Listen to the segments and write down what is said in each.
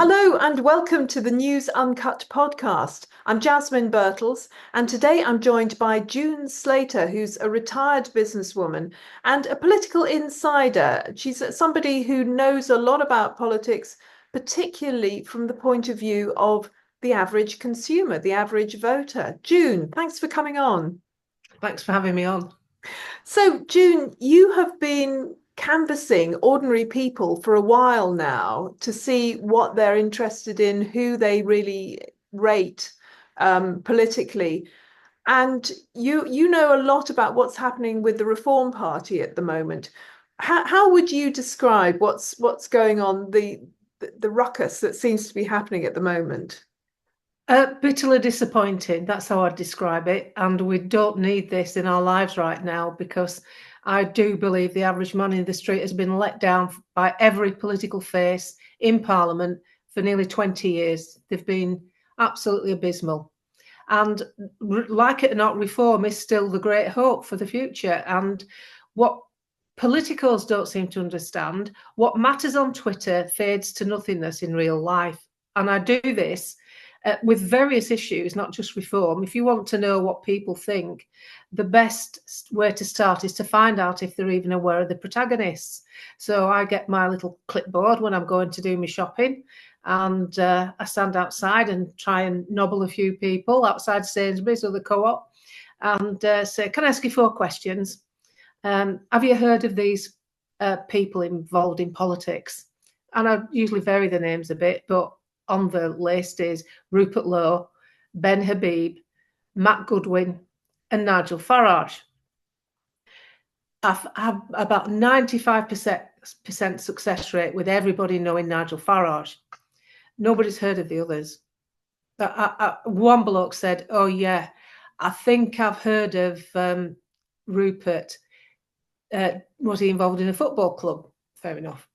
Hello and welcome to the News Uncut podcast. I'm Jasmine Birtles, and today I'm joined by June Slater, who's a retired businesswoman and a political insider. She's somebody who knows a lot about politics, particularly from the point of view of the average consumer, the average voter. June, thanks for coming on. Thanks for having me on. So, June, you have been canvassing ordinary people for a while now to see what they're interested in, who they really rate politically. And you know a lot about what's happening with the Reform Party at the moment. How would you describe what's going on, the ruckus that seems to be happening at the moment? Bitterly disappointing. That's how I'd describe it. And we don't need this in our lives right now because I do believe the average man in the street has been let down by every political face in Parliament for nearly 20 years. They've been absolutely abysmal. And like it or not, reform is still the great hope for the future. And what politicals don't seem to understand, what matters on Twitter fades to nothingness in real life. And I do this with various issues, not just reform. If you want to know what people think, the best way to start is to find out if they're even aware of the protagonists. So I get my little clipboard when I'm going to do my shopping, and I stand outside and try and nobble a few people outside Sainsbury's or the Co-op and say, can I ask you 4 questions? Have you heard of these people involved in politics? And I usually vary the names a bit, but on the list is Rupert Lowe, Ben Habib, Matt Goodwin, and Nigel Farage. I've had about 95% success rate with everybody knowing Nigel Farage. Nobody's heard of the others. One bloke said, oh yeah, I think I've heard of Rupert. Was he involved in a football club? Fair enough.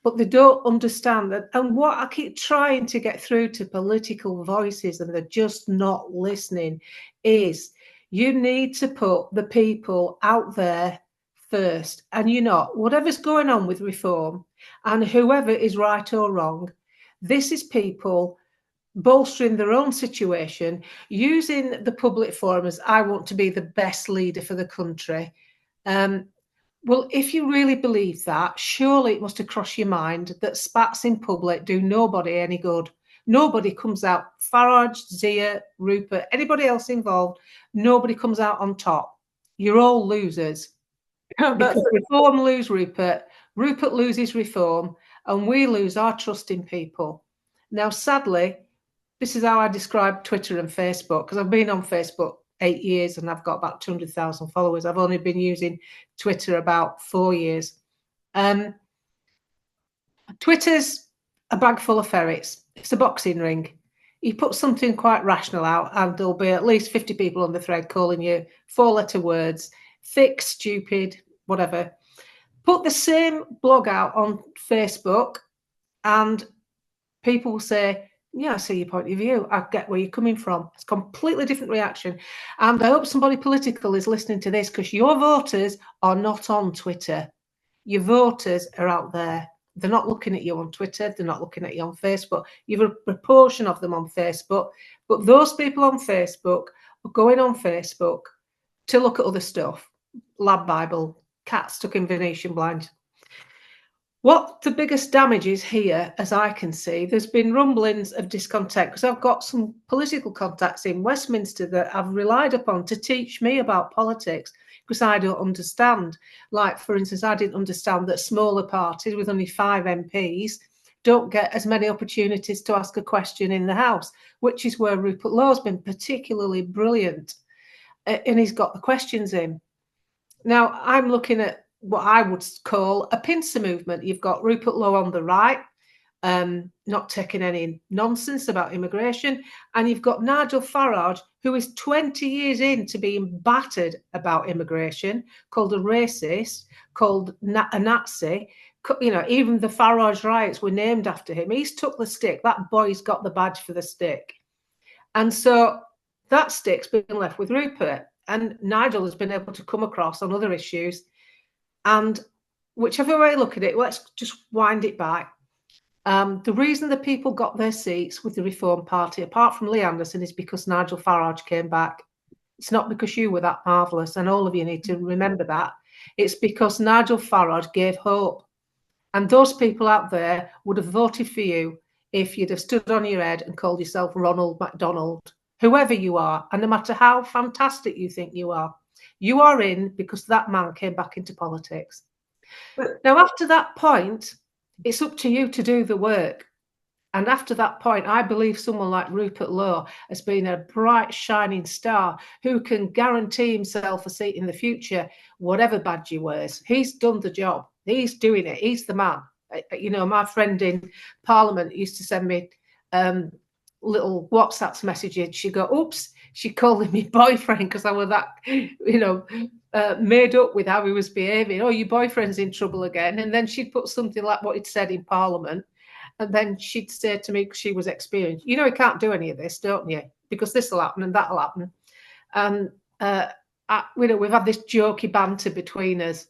But they don't understand that. And what I keep trying to get through to political voices, and they're just not listening, is you need to put the people out there first. And whatever's going on with reform and whoever is right or wrong, this is people bolstering their own situation, using the public forum as I want to be the best leader for the country. Well, if you really believe that, surely it must have crossed your mind that spats in public do nobody any good. Nobody comes out, Farage, Zia, Rupert, anybody else involved, nobody comes out on top. You're all losers. Because reform lose Rupert, Rupert loses reform, and we lose our trust in people. Now, sadly, this is how I describe Twitter and Facebook, because I've been on Facebook 8 years and I've got about 200,000 followers. I've only been using Twitter about 4 years. Twitter's a bag full of ferrets. It's a boxing ring. You put something quite rational out and there'll be at least 50 people on the thread calling you 4-letter words, thick, stupid, whatever. Put the same blog out on Facebook and people will say, yeah, I see your point of view. I get where you're coming from. It's a completely different reaction. And I hope somebody political is listening to this, because your voters are not on Twitter. Your voters are out there. They're not looking at you on Twitter. They're not looking at you on Facebook. You've a proportion of them on Facebook. But those people on Facebook are going on Facebook to look at other stuff. Lab Bible, cat stuck in Venetian blind. What the biggest damage is here, as I can see, there's been rumblings of discontent, because I've got some political contacts in Westminster that I've relied upon to teach me about politics, because I don't understand. Like, for instance, I didn't understand that smaller parties with only 5 MPs don't get as many opportunities to ask a question in the House, which is where Rupert Lowe's been particularly brilliant, and he's got the questions in. Now, I'm looking at what I would call a pincer movement. You've got Rupert Lowe on the right, not taking any nonsense about immigration. And you've got Nigel Farage, who is 20 years into being battered about immigration, called a racist, called a Nazi. Even the Farage riots were named after him. He's took the stick. That boy's got the badge for the stick. And so that stick's been left with Rupert. And Nigel has been able to come across on other issues. And whichever way you look at it, let's just wind it back. The reason the people got their seats with the Reform Party, apart from Lee Anderson, is because Nigel Farage came back. It's not because you were that marvellous, and all of you need to remember that. It's because Nigel Farage gave hope. And those people out there would have voted for you if you'd have stood on your head and called yourself Ronald McDonald, whoever you are, and no matter how fantastic you think you are in because that man came back into politics. Now, after that point, it's up to you to do the work. And after that point, I believe someone like Rupert Lowe has been a bright, shining star who can guarantee himself a seat in the future, whatever badge he wears. He's done the job. He's doing it. He's the man. You know, my friend in Parliament used to send me little WhatsApp messages. She'd go, oops, she called him my boyfriend because I was that, made up with how he was behaving. Oh, your boyfriend's in trouble again. And then she'd put something like what he'd said in Parliament. And then she'd say to me, because she was experienced, you can't do any of this, don't you? Because this will happen and that'll happen. And, we've had this jokey banter between us.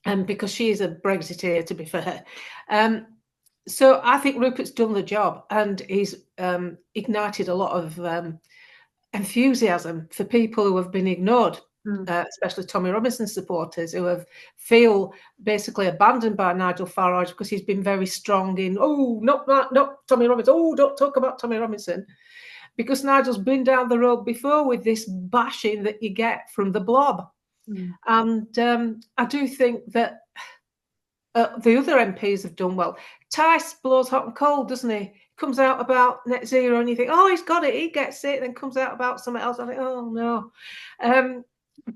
And because she's a Brexiteer, to be fair. So I think Rupert's done the job and he's ignited a lot of enthusiasm for people who have been ignored. Especially Tommy Robinson supporters who feel basically abandoned by Nigel Farage because he's been very strong in, not Tommy Robinson, don't talk about Tommy Robinson, because Nigel's been down the road before with this bashing that you get from the blob. And I do think that the other MPs have done well. Tice blows hot and cold, doesn't he? Comes out about net zero and you think, he's got it, he gets it, then comes out about something else. I think, oh no.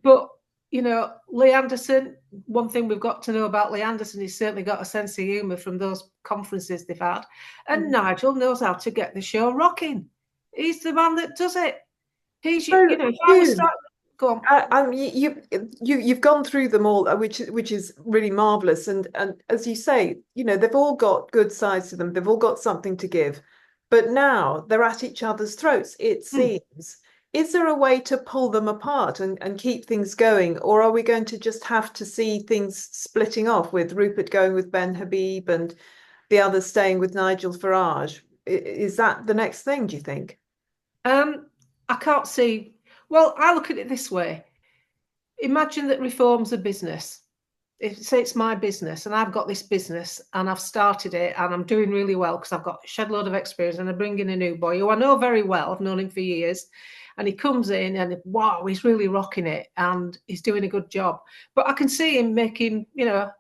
But, Lee Anderson, one thing we've got to know about Lee Anderson, he's certainly got a sense of humour from those conferences they've had. And Nigel knows how to get the show rocking. He's the man that does it. He's, if I was starting... Go on. You've gone through them all, which is really marvellous. And as you say, they've all got good sides to them. They've all got something to give. But now they're at each other's throats, it seems. Is there a way to pull them apart and keep things going? Or are we going to just have to see things splitting off with Rupert going with Ben Habib and the others staying with Nigel Farage? Is that the next thing, do you think? I can't see. Well, I look at it this way. Imagine that Reform's a business. Say it's my business and I've got this business and I've started it and I'm doing really well because I've got a shed load of experience and I bring in a new boy who I know very well. I've known him for years. And he comes in and, wow, he's really rocking it and he's doing a good job. But I can see him making,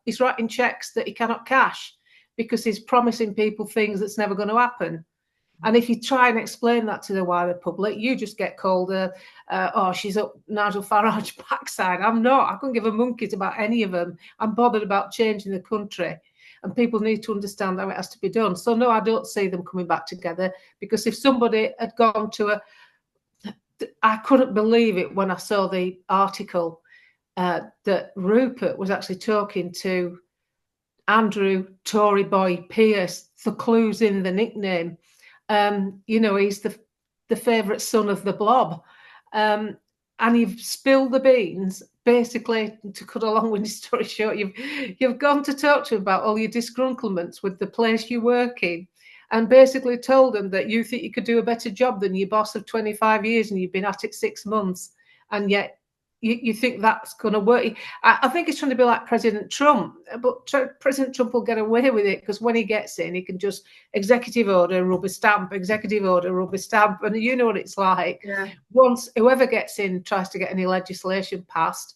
he's writing checks that he cannot cash because he's promising people things that's never going to happen. And if you try and explain that to the wider public, you just get called, she's up Nigel Farage backside. I'm not. I couldn't give a monkey's about any of them. I'm bothered about changing the country. And people need to understand how it has to be done. So, no, I don't see them coming back together because if somebody had gone to I couldn't believe it when I saw the article that Rupert was actually talking to Andrew Tory Boy Pierce. The clues in the nickname. He's the favourite son of the blob. And you've spilled the beans. Basically, to cut a long-winded story short, you've gone to talk to him about all your disgruntlements with the place you work in. And basically told them that you think you could do a better job than your boss of 25 years and you've been at it 6 months. And yet you think that's going to work. I think he's trying to be like President Trump, but President Trump will get away with it because when he gets in, he can just executive order, rubber stamp, executive order, rubber stamp. And you know what it's like. Yeah. Once whoever gets in tries to get any legislation passed,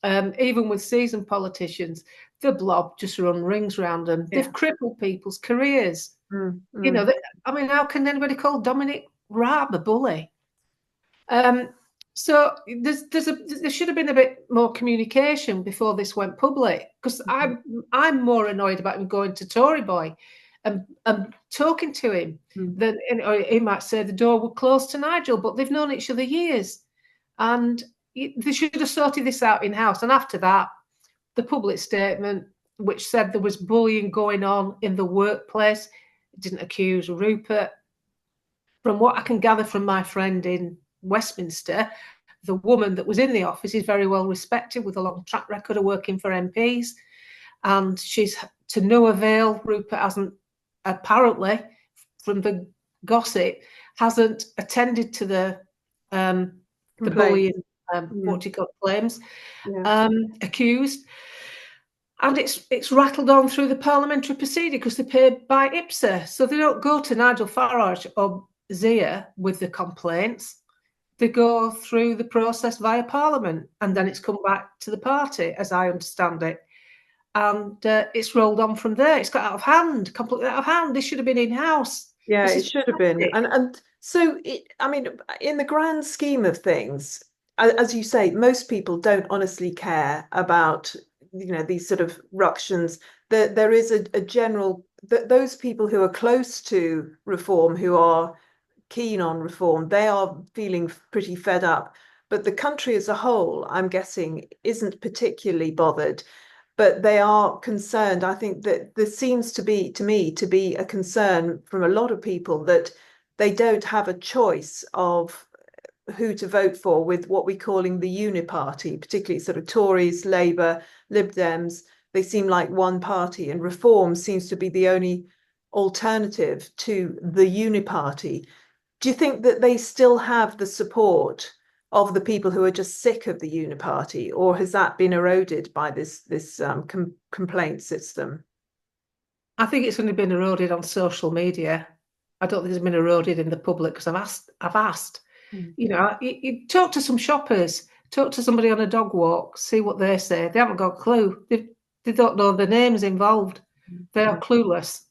even with seasoned politicians, the blob just run rings around them. Yeah. They've crippled people's careers. How can anybody call Dominic Raab a bully? So there should have been a bit more communication before this went public because I'm more annoyed about him going to Tory Boy and talking to him than he might say the door would close to Nigel, but they've known each other years and they should have sorted this out in-house. And after that, the public statement, which said there was bullying going on in the workplace, didn't accuse Rupert. From what I can gather from my friend in Westminster, the woman that was in the office is very well respected with a long track record of working for MPs. And she's to no avail. Rupert hasn't apparently, from the gossip, hasn't attended to the bullying, what do you call it, claims, accused. And it's rattled on through the parliamentary proceeding because they're paid by IPSA. So they don't go to Nigel Farage or Zia with the complaints. They go through the process via Parliament, and then it's come back to the party, as I understand it. And it's rolled on from there. It's got out of hand, completely out of hand. This should have been in-house. Yeah, it should have been. And so, I mean, in the grand scheme of things, as you say, most people don't honestly care about, these sort of ructions. There is a general, those people who are close to reform, who are keen on reform, they are feeling pretty fed up. But the country as a whole, I'm guessing, isn't particularly bothered. But they are concerned. I think that there seems to be, to me, to be a concern from a lot of people that they don't have a choice of who to vote for with what we're calling the uniparty, particularly sort of Tories, Labour, Lib Dems. They seem like one party, and Reform seems to be the only alternative to the uniparty. Do you think that they still have the support of the people who are just sick of the uniparty, or has that been eroded by this complaint system? I think it's only been eroded on social media. I don't think it's been eroded in the public, because I've asked. You talk to some shoppers, talk to somebody on a dog walk, see what they say. They haven't got a clue. They don't know the names involved. They are clueless.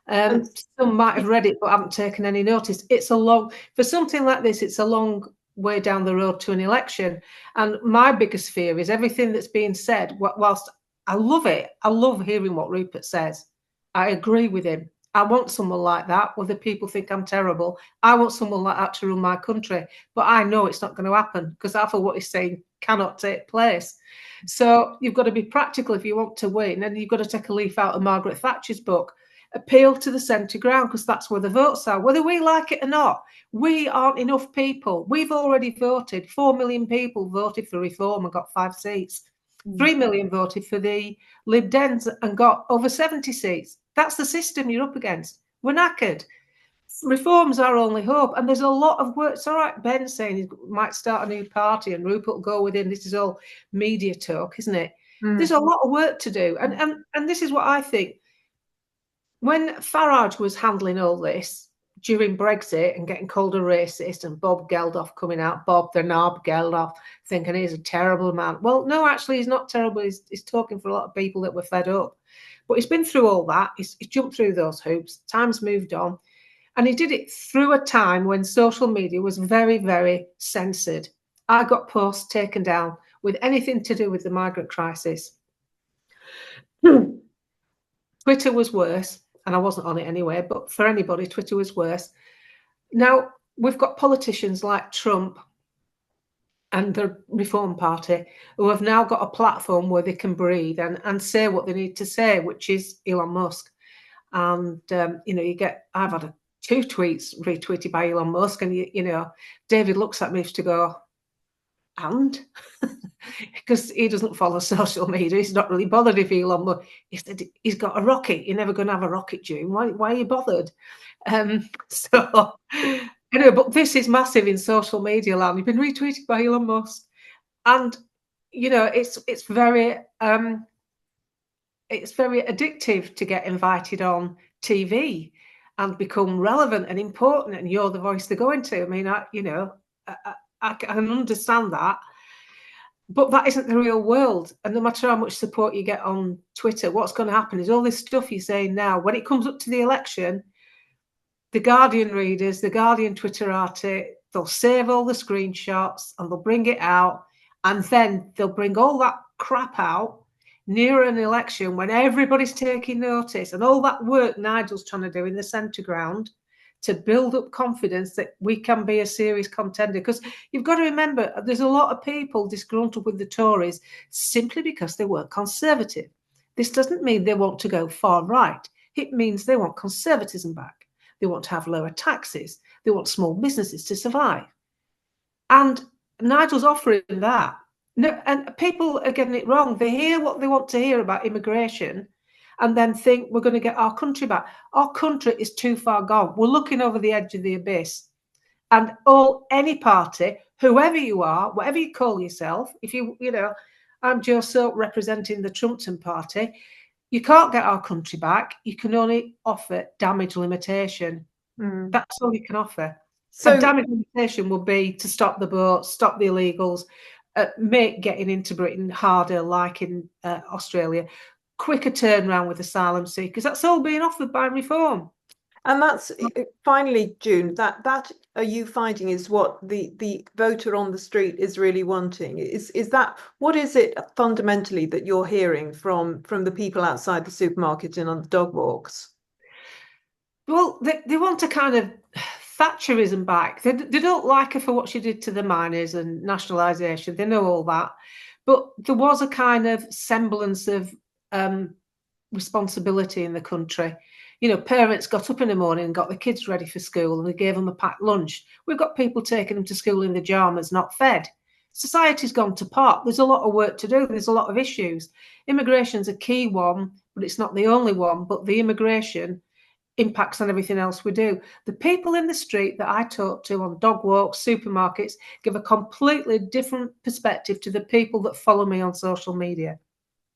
Some might have read it but haven't taken any notice. For something like this, it's a long way down the road to an election. And my biggest fear is everything that's being said, whilst I love it, I love hearing what Rupert says. I agree with him. I want someone like that, whether people think I'm terrible. I want someone like that to run my country. But I know it's not going to happen, because half of what he's saying cannot take place. So you've got to be practical if you want to win. And you've got to take a leaf out of Margaret Thatcher's book. Appeal to the centre ground, because that's where the votes are. Whether we like it or not, we aren't enough people. We've already voted. 4 million people voted for Reform and got 5 seats. 3 million voted for the Lib Dems and got over 70 seats. That's the system you're up against. We're knackered. Reform's our only hope. And there's a lot of work. It's all right, Ben saying he might start a new party and Rupert will go with him. This is all media talk, isn't it? There's a lot of work to do. And this is what I think. When Farage was handling all this during Brexit and getting called a racist, and Bob Geldof coming out, Bob the Knob Geldof, thinking he's a terrible man. Well, no, actually, he's not terrible. He's talking for a lot of people that were fed up. But he's been through all that. He's jumped through those hoops. Time's moved on. And he did it through a time when social media was very, very censored. I got posts taken down with anything to do with the migrant crisis. Twitter was worse. And I wasn't on it anyway, but for anybody, Twitter was worse. Now, we've got politicians like Trump and the Reform Party who have now got a platform where they can breathe and say what they need to say, which is Elon Musk. And, I've had 2 tweets retweeted by Elon Musk, and, David looks at me to go, and? Because he doesn't follow social media. He's not really bothered if Elon Musk, he said he's got a rocket. You're never going to have a rocket, June. Why are you bothered? So anyway, but this is massive in social media land. You've been retweeted by Elon Musk, and it's very addictive to get invited on TV and become relevant and important, and you're the voice they're going to. I mean, I can understand that. But that isn't the real world. And no matter how much support you get on Twitter, what's going to happen is all this stuff you're saying now, when it comes up to the election, the Guardian readers, the Guardian Twitterati, they'll save all the screenshots and they'll bring it out. And then they'll bring all that crap out near an election when everybody's taking notice, and all that work Nigel's trying to do in the centre ground to build up confidence that we can be a serious contender. Because you've got to remember, there's a lot of people disgruntled with the Tories simply because they weren't conservative. This doesn't mean they want to go far right. It means they want conservatism back. They want to have lower taxes. They want small businesses to survive. And Nigel's offering that. No, and people are getting it wrong. They hear what they want to hear about immigration, and then think we're going to get our country back. Our country is too far gone. We're looking over the edge of the abyss. And any party, whoever you are, whatever you call yourself, if I'm Joe Soap representing the Trumpton party, you can't get our country back. You can only offer damage limitation. That's all you can offer. So damage limitation will be to stop the boats, stop the illegals, make getting into Britain harder, like in Australia, quicker turnaround with asylum seekers. That's all being offered by reform. And that's finally, June, that are you finding is what the voter on the street is really wanting? Is that, what is it fundamentally that you're hearing from the people outside the supermarket and on the dog walks? Well, they want a kind of Thatcherism back. They don't like her for what she did to the miners and nationalisation. They know all that. But there was a kind of semblance of responsibility in the country. Parents got up in the morning and got the kids ready for school and they gave them a packed lunch. We've got people taking them to school in their pajamas, not fed. Society's gone to pot. There's a lot of work to do. There's a lot of issues. Immigration's a key one, but it's not the only one. But the immigration impacts on everything else we do. The people in the street that I talk to on dog walks, supermarkets, give a completely different perspective to the people that follow me on social media.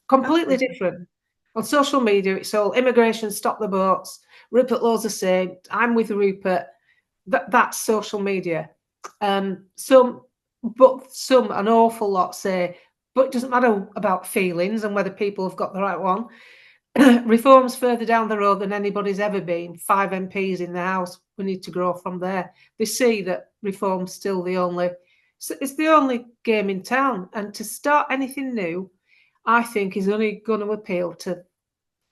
Completely different. On social media, it's all immigration, stop the boats. Rupert Laws are saying, I'm with Rupert. That's social media. An awful lot say, but it doesn't matter about feelings and whether people have got the right one. Reform's further down the road than anybody's ever been. 5 MPs in the House. We need to grow from there. They see that reform's still it's the only game in town. And to start anything new, I think is only going to appeal to,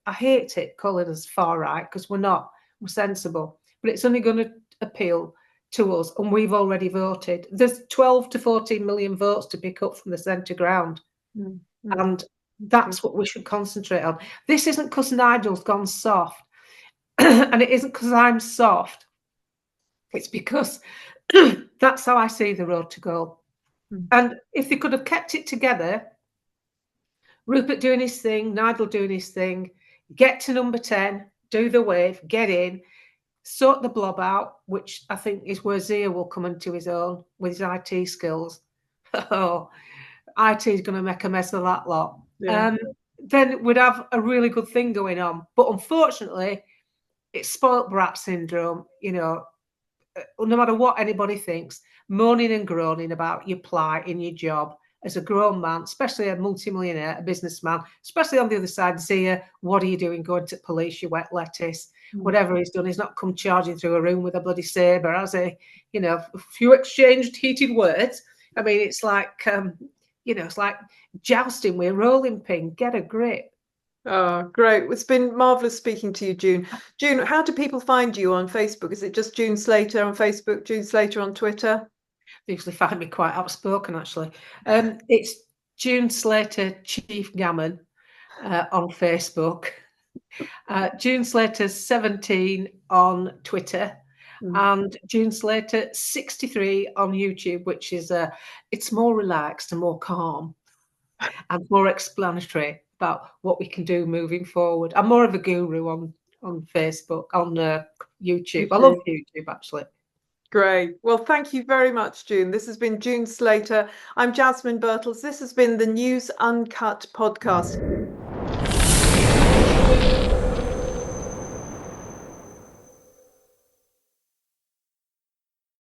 I hate it, call it as far right, because we're not, we're sensible, but it's only going to appeal to us, and we've already voted. There's 12 to 14 million votes to pick up from the centre ground, and that's what we should concentrate on. This isn't because Nigel's gone soft, and it isn't because I'm soft. It's because that's how I see the road to go. And if they could have kept it together, Rupert doing his thing, Nigel doing his thing, get to number 10, do the wave, get in, sort the blob out, which I think is where Zia will come into his own with his IT skills. Oh, IT is going to make a mess of that lot. Yeah. Then we'd have a really good thing going on. But unfortunately, it's spoilt-brat syndrome, no matter what anybody thinks, moaning and groaning about your plight in your job as a grown man, especially a multimillionaire, a businessman, especially on the other side, Zia, what are you doing going to police, you wet lettuce? Whatever he's done, he's not come charging through a room with a bloody sabre, has he? A few exchanged heated words. I mean, it's like, it's like jousting with a rolling pin. Get a grip. Oh, great. It's been marvellous speaking to you, June. June, how do people find you on Facebook? Is it just June Slater on Facebook, June Slater on Twitter? They usually find me quite outspoken, actually. It's June Slater Chief Gammon on Facebook. June Slater 17 on Twitter. And June Slater 63 on YouTube, which is it's more relaxed and more calm and more explanatory about what we can do moving forward. I'm more of a guru on Facebook, on YouTube. I love YouTube, actually. Great. Well, thank you very much, June. This has been June Slater. I'm Jasmine Birtles. This has been the News Uncut podcast.